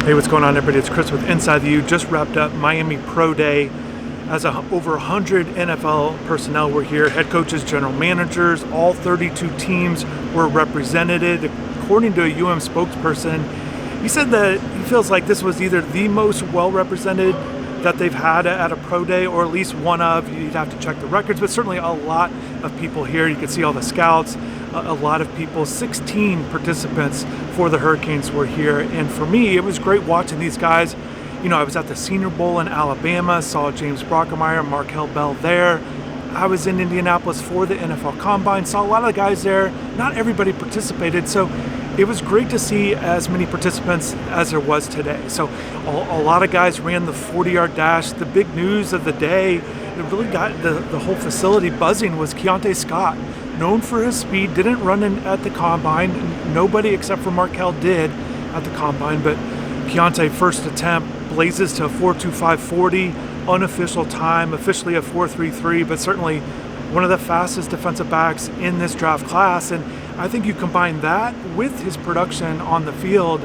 Hey, what's going on, everybody? It's Chris with Inside the U. Just wrapped up Miami Pro Day. As over 100 NFL personnel were here, head coaches, general managers, all 32 teams were represented. According to a UM spokesperson, he said that he feels like this was either the most well-represented that they've had at a pro day, or at least one of. You'd have to check the records, but certainly a lot of people here. You can see all the scouts, a lot of people. 16 participants for the Hurricanes were here, and for me, it was great watching these guys. You know, I was at the Senior Bowl in Alabama, saw James Brockermeyer, Markel Bell there. I was in Indianapolis for the NFL Combine, saw a lot of the guys there. Not everybody participated, so it was great to see as many participants as there was today. So a lot of guys ran the 40-yard dash. The big news of the day that really got the whole facility buzzing was Keontae Scott. Known for his speed, didn't run in at the Combine. Nobody except for Markel did at the Combine, but Keontae, first attempt, blazes to a 4.25.40, unofficial time, officially a 4.33, but certainly one of the fastest defensive backs in this draft class. And I think you combine that with his production on the field,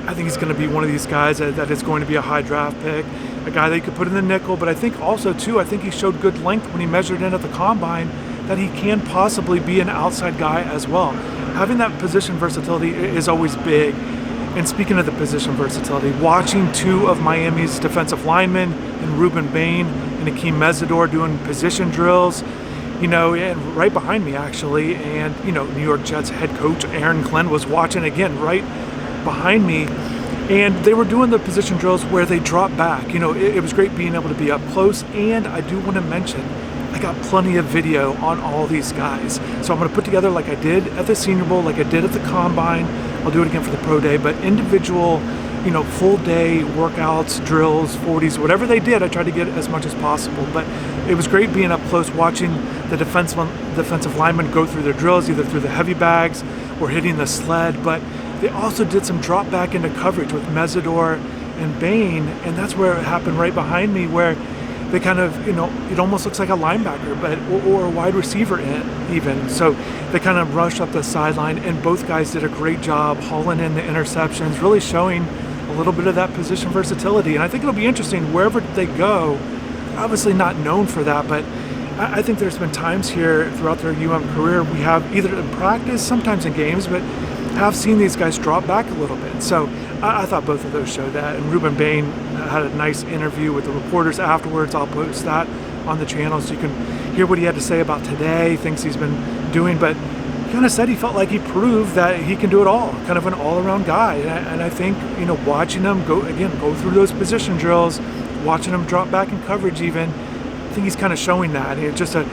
I think he's going to be one of these guys that is going to be a high draft pick, a guy that you could put in the nickel. But I think also, too, I think he showed good length when he measured in at the Combine, that he can possibly be an outside guy as well. Having that position versatility is always big. And speaking of the position versatility, watching two of Miami's defensive linemen, in Ruben Bain and Akeem Mesidor, doing position drills, you know, and right behind me actually, and, you know, New York Jets head coach Aaron Glenn was watching again right behind me, and they were doing the position drills where they drop back. You know, it was great being able to be up close, and I do want to mention, I got plenty of video on all these guys. So I'm going to put together, like I did at the Senior Bowl, like I did at the Combine. I'll do it again for the Pro Day, but individual, you know, full day workouts, drills, 40s, whatever they did, I tried to get as much as possible. But it was great being up close, watching the defensive linemen go through their drills, either through the heavy bags or hitting the sled. But they also did some drop back into coverage with Mesidor and Bain, and that's where it happened right behind me, where they kind of, you know, it almost looks like a linebacker, but or a wide receiver even. So they kind of rushed up the sideline, and both guys did a great job hauling in the interceptions, really showing a little bit of that position versatility. And I think it'll be interesting wherever they go. Obviously not known for that, but I think there's been times here throughout their UM career we have, either in practice, sometimes in games, but have seen these guys drop back a little bit. So I thought both of those showed that. And Ruben Bain had a nice interview with the reporters afterwards. I'll post that on the channel so you can hear what he had to say about today, things he's been doing. But he kind of said he felt like he proved that he can do it all, kind of an all-around guy. And I think, you know, watching him go through those position drills, watching him drop back in coverage even, I think he's kind of showing that. He's just a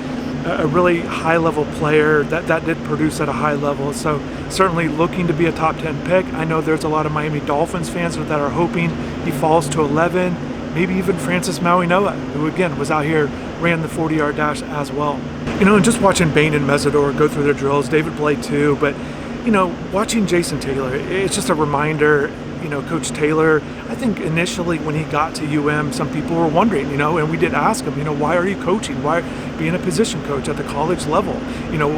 really high-level player that did produce at a high level. So certainly looking to be a top 10 pick. I know there's a lot of Miami Dolphins fans that are hoping he falls to 11, maybe even Francis Mauigoa, who again was out here, ran the 40-yard dash as well. You know, and just watching Bain and Mesidor go through their drills, David Blake too, but, you know, watching Jason Taylor, it's just a reminder. You know, Coach Taylor, I think initially when he got to UM, some people were wondering, you know, and we did ask him, you know, why are you coaching? Why being a position coach at the college level? You know,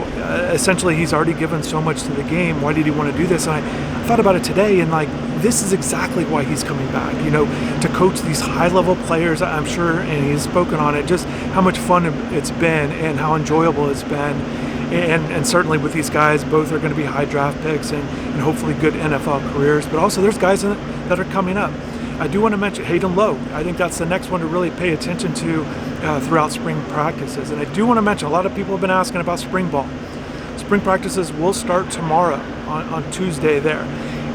essentially he's already given so much to the game. Why did he want to do this? And I thought about it today, and like, this is exactly why he's coming back, you know, to coach these high-level players, I'm sure, and he's spoken on it, just how much fun it's been and how enjoyable it's been. And certainly with these guys, both are going to be high draft picks and hopefully good NFL careers. But also there's guys that are coming up. I do want to mention Hayden Lowe. I think that's the next one to really pay attention to throughout spring practices. And I do want to mention, a lot of people have been asking about spring ball. Spring practices will start tomorrow on Tuesday there.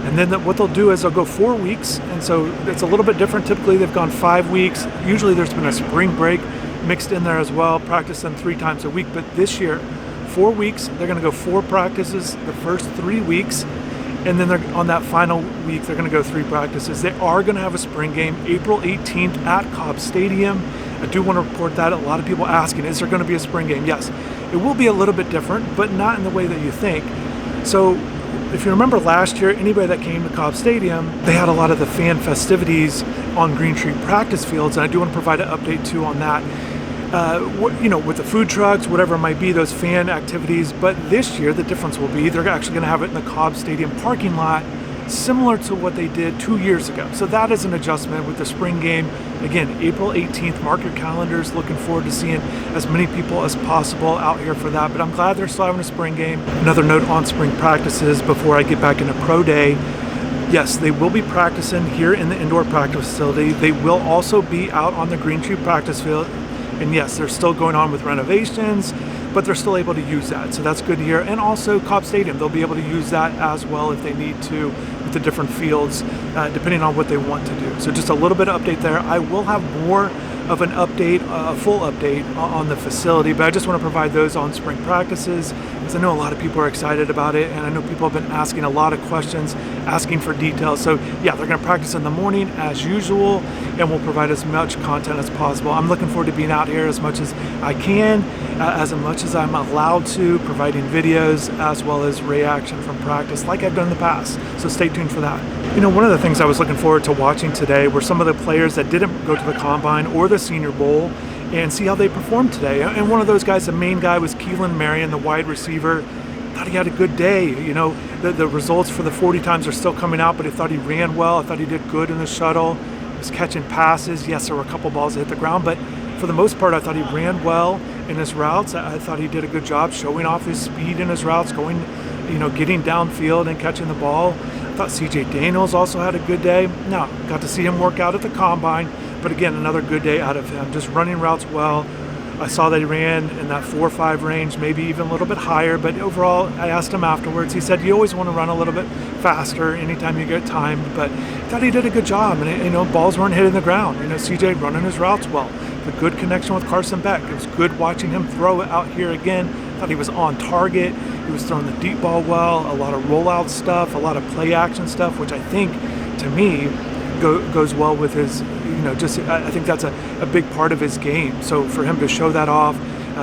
And then what they'll do is they'll go 4 weeks. And so it's a little bit different. Typically they've gone 5 weeks. Usually there's been a spring break mixed in there as well, practice them 3 times a week. But this year, 4 weeks, they're going to go 4 practices the first 3 weeks, and then they're on that final week, they're going to go 3 practices. They are going to have a spring game April 18th at Cobb Stadium. I do want to report that. A lot of people asking, is there going to be a spring game? Yes, it will be a little bit different, but not in the way that you think. So if you remember last year, anybody that came to Cobb Stadium, they had a lot of the fan festivities on Green Tree practice fields, and I do want to provide an update too on that. You know, with the food trucks, whatever it might be, those fan activities. But this year, the difference will be they're actually going to have it in the Cobb Stadium parking lot similar to what they did 2 years ago. So that is an adjustment with the spring game. Again, April 18th, mark your calendars. Looking forward to seeing as many people as possible out here for that. But I'm glad they're still having a spring game. Another note on spring practices before I get back into pro day. Yes, they will be practicing here in the indoor practice facility. They will also be out on the Green Tree practice field. And yes, they're still going on with renovations, but they're still able to use that. So that's good to hear. And also Cobb Stadium, they'll be able to use that as well if they need to with the different fields, depending on what they want to do. So just a little bit of update there. I will have more of an update, a full update on the facility, but I just want to provide those on spring practices because I know a lot of people are excited about it, and I know people have been asking a lot of questions, asking for details. So yeah, they're going to practice in the morning as usual, and we'll provide as much content as possible. I'm looking forward to being out here as much as I can, as much as I'm allowed to, providing videos as well as reaction from practice like I've done in the past. So stay tuned for that. You know, one of the things I was looking forward to watching today were some of the players that didn't go to the Combine or the Senior Bowl and see how they performed today. And one of those guys, the main guy, was Keelan Marion, the wide receiver. Thought he had a good day. You know, the results for the 40 times are still coming out, but I thought he ran well. I thought he did good in the shuttle. He was catching passes. Yes, there were a couple balls that hit the ground, but for the most part, I thought he ran well in his routes. I thought he did a good job showing off his speed in his routes, going, you know, getting downfield and catching the ball. I thought C.J. Daniels also had a good day. Now, got to see him work out at the Combine, but again, another good day out of him, just running routes well. I saw that he ran in that 4.5 range, maybe even a little bit higher, but overall, I asked him afterwards. He said, you always want to run a little bit faster anytime you get time, but I thought he did a good job, and you know, balls weren't hitting the ground. You know, CJ running his routes well. A good connection with Carson Beck. It was good watching him throw it out here again. Thought he was on target. He was throwing the deep ball well, a lot of rollout stuff, a lot of play action stuff, which I think, to me, goes well with his, you know, just I think that's a big part of his game. So for him to show that off,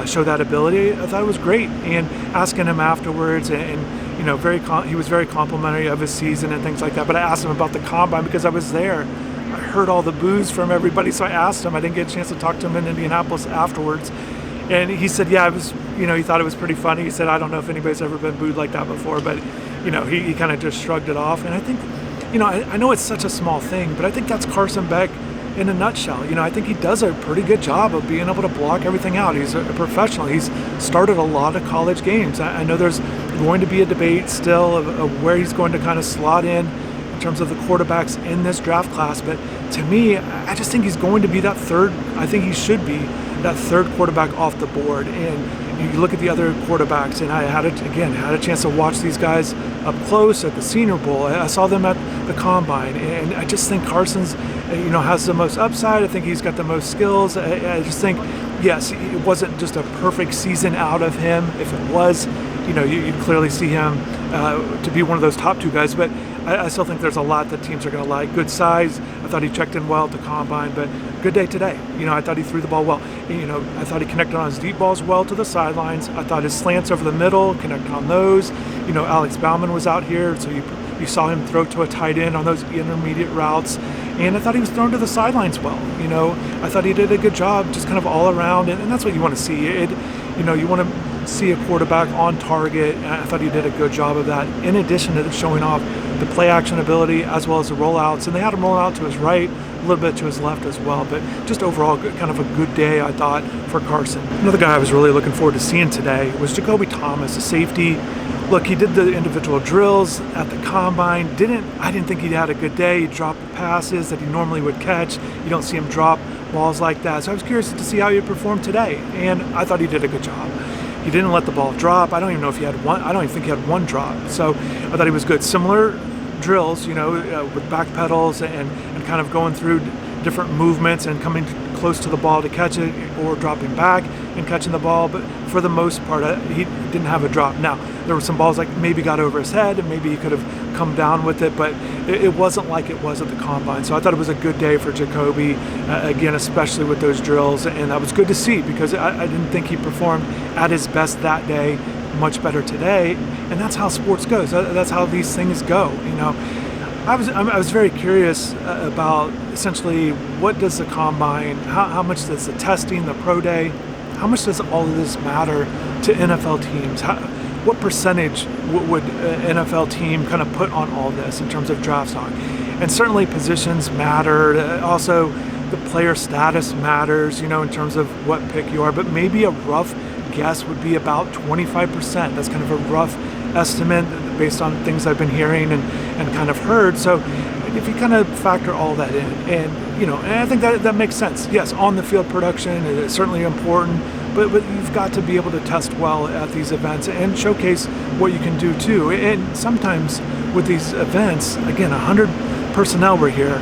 show that ability, I thought it was great. And asking him afterwards, and you know, he was very complimentary of his season and things like that. But I asked him about the Combine because I was there. I heard all the boos from everybody, so I asked him. I didn't get a chance to talk to him in Indianapolis afterwards. And he said, yeah, it was, you know, he thought it was pretty funny. He said, I don't know if anybody's ever been booed like that before, but, you know, he kind of just shrugged it off. And I think, you know, I know it's such a small thing, but I think that's Carson Beck in a nutshell. You know, I think he does a pretty good job of being able to block everything out. He's a professional. He's started a lot of college games. I know there's going to be a debate still of where he's going to kind of slot in terms of the quarterbacks in this draft class, but to me, I just think he's going to be that third. I think he should be that third quarterback off the board. And you look at the other quarterbacks, and I had a chance to watch these guys up close at the Senior Bowl. I saw them at the Combine, and I just think Carson's, you know, has the most upside. I think he's got the most skills. I just think, yes, it wasn't just a perfect season out of him. If it was, you know, you'd clearly see him to be one of those top two guys, but I still think there's a lot that teams are going to like. Good size. I thought he checked in well at the Combine, but good day today. You know, I thought he threw the ball well. You know, I thought he connected on his deep balls well to the sidelines. I thought his slants over the middle, connected on those. You know, Alex Bauman was out here, so you saw him throw to a tight end on those intermediate routes. And I thought he was thrown to the sidelines well. You know, I thought he did a good job just kind of all around, and that's what you want to see. You know, you want to see a quarterback on target, and I thought he did a good job of that, in addition to showing off the play action ability as well as the rollouts. And they had him rolling out to his right, a little bit to his left as well, but just overall kind of a good day, I thought, for Carson. Another guy I was really looking forward to seeing today was Jacoby Thomas, a safety. Look, he did the individual drills at the Combine. I didn't think he had a good day. He dropped passes that he normally would catch. You don't see him drop balls like that. So I was curious to see how he performed today, and I thought he did a good job. He didn't let the ball drop. I don't even know if he had one. I don't even think he had one drop. So I thought he was good. Similar drills, you know, with back pedals and kind of going through different movements and coming close to the ball to catch it, or dropping back and catching the ball. But for the most part, he didn't have a drop. Now, there were some balls like maybe got over his head and maybe he could have come down with it, but it wasn't like it was at the Combine. So I thought it was a good day for Jacoby, again, especially with those drills. And that was good to see because I didn't think he performed at his best that day. Much better today. And that's how sports goes. That's how these things go, you know. I was very curious about essentially what does the Combine, how much does the testing, the pro day, how much does all of this matter to NFL teams? what percentage would an NFL team kind of put on all this in terms of draft stock? And certainly positions matter. Also, the player status matters, in terms of what pick you are. But maybe a rough guess would be about 25%. That's kind of a rough estimate based on things I've been hearing and kind of heard. So if you kind of factor all that in, and I think that makes sense. Yes, on the field production is certainly important, but you've got to be able to test well at these events and showcase what you can do too. And sometimes with these events, again, 100 personnel were here,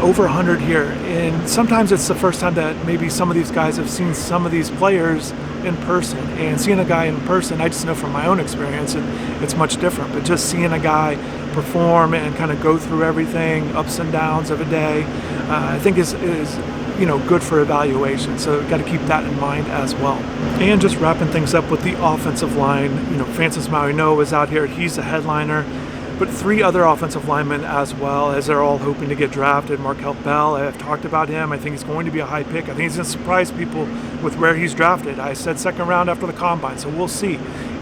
over 100 here, and sometimes it's the first time that maybe some of these guys have seen some of these players in person. And seeing a guy in person, I just know from my own experience, it's much different. But just seeing a guy perform and kind of go through everything, ups and downs of a day, I think is good for evaluation. So got to keep that in mind as well. And just wrapping things up with the offensive line, Francis Mauigoa was out here. He's a headliner. But 3 other offensive linemen as well, as they're all hoping to get drafted. Markel Bell, I've talked about him. I think he's going to be a high pick. I think he's going to surprise people with where he's drafted. I said second round after the combine, so we'll see.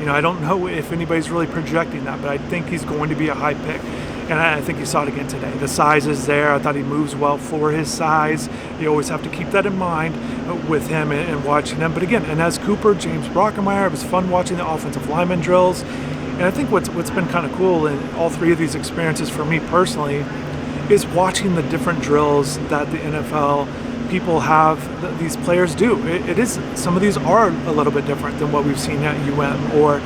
I don't know if anybody's really projecting that, but I think he's going to be a high pick. And I think you saw it again today. The size is there. I thought he moves well for his size. You always have to keep that in mind with him and watching him. But again, and as Cooper, James Brockermeyer, it was fun watching the offensive lineman drills. And I think what's been kind of cool in all 3 of these experiences for me personally is watching the different drills that the NFL people have these players do. It is, some of these are a little bit different than what we've seen at UM, or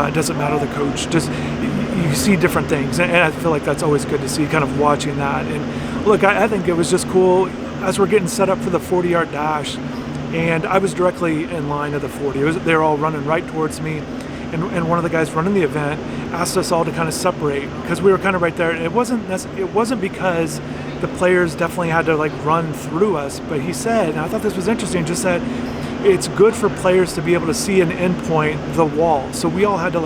it doesn't matter the coach. Just you see different things, and I feel like that's always good to see, kind of watching that. And look, I think it was just cool as we're getting set up for the 40-yard dash, and I was directly in line of the 40. They were all running right towards me. And one of the guys running the event asked us all to kind of separate because we were kind of right there. And it wasn't because the players definitely had to run through us, but he said, and I thought this was interesting, just said it's good for players to be able to see an end point, the wall. So we all had to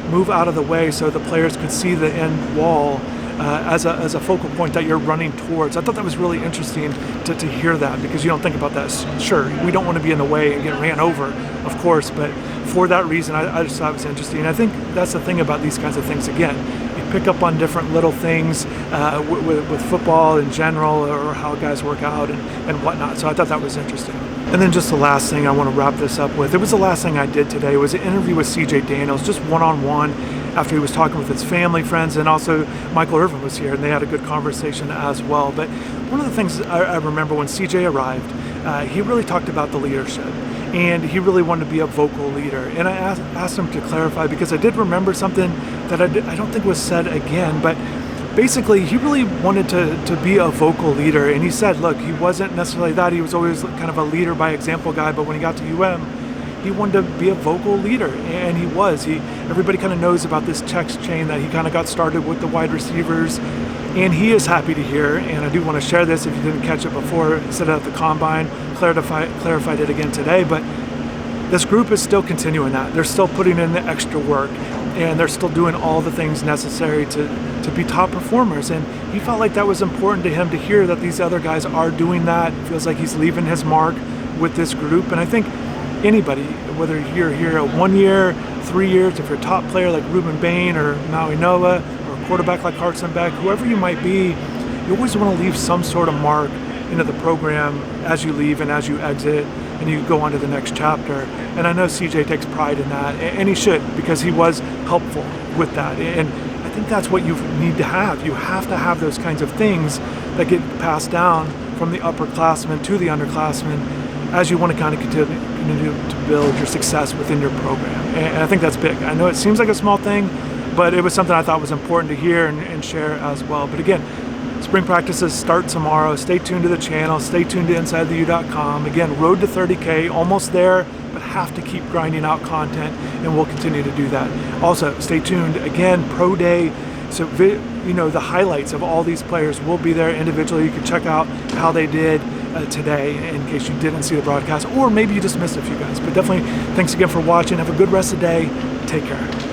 move out of the way so the players could see the end wall as a focal point that you're running towards. I thought that was really interesting to hear that, because you don't think about that. Sure, we don't want to be in the way and get ran over, of course, but for that reason, I just thought it was interesting. And I think that's the thing about these kinds of things. Again, you pick up on different little things with football in general, or how guys work out and whatnot. So I thought that was interesting. And then just the last thing I want to wrap this up with, it was the last thing I did today, was an interview with CJ Daniels, just one-on-one, after he was talking with his family, friends, and also Michael Irvin was here, and they had a good conversation as well. But one of the things I remember when CJ arrived, he really talked about the leadership, and he really wanted to be a vocal leader. And I asked him to clarify, because I did remember something that I don't think was said again, but basically he really wanted to be a vocal leader. And he said, look, he wasn't necessarily that. He was always kind of a leader by example guy, but when he got to UM, he wanted to be a vocal leader, and he was. Everybody kind of knows about this text chain that he kind of got started with the wide receivers, and he is happy to hear, and I do want to share this if you didn't catch it before. He said it at the combine, clarified it again today, but this group is still continuing that. They're still putting in the extra work, and they're still doing all the things necessary to be top performers. And he felt like that was important to him to hear, that these other guys are doing that. It feels like he's leaving his mark with this group. And I think anybody, whether you're here 1 year, 3 years, if you're a top player like Ruben Bain or Mauigoa, or a quarterback like Hartson Beck, whoever you might be, you always want to leave some sort of mark into the program as you leave and as you exit, and you go on to the next chapter. And I know CJ takes pride in that, and he should, because he was helpful with that. And I think that's what you need to have. You have to have those kinds of things that get passed down from the upperclassmen to the underclassmen as you want to kind of continue to build your success within your program. And I think that's big. I know it seems like a small thing, but it was something I thought was important to hear and share as well. But again, spring practices start tomorrow. Stay tuned to the channel. Stay tuned to InsideTheU.com. Again, road to 30K, almost there, but have to keep grinding out content, and we'll continue to do that. Also, stay tuned. Again, Pro Day. So, the highlights of all these players will be there individually. You can check out how they did today in case you didn't see the broadcast, or maybe you just missed a few guys. But definitely, thanks again for watching. Have a good rest of the day. Take care.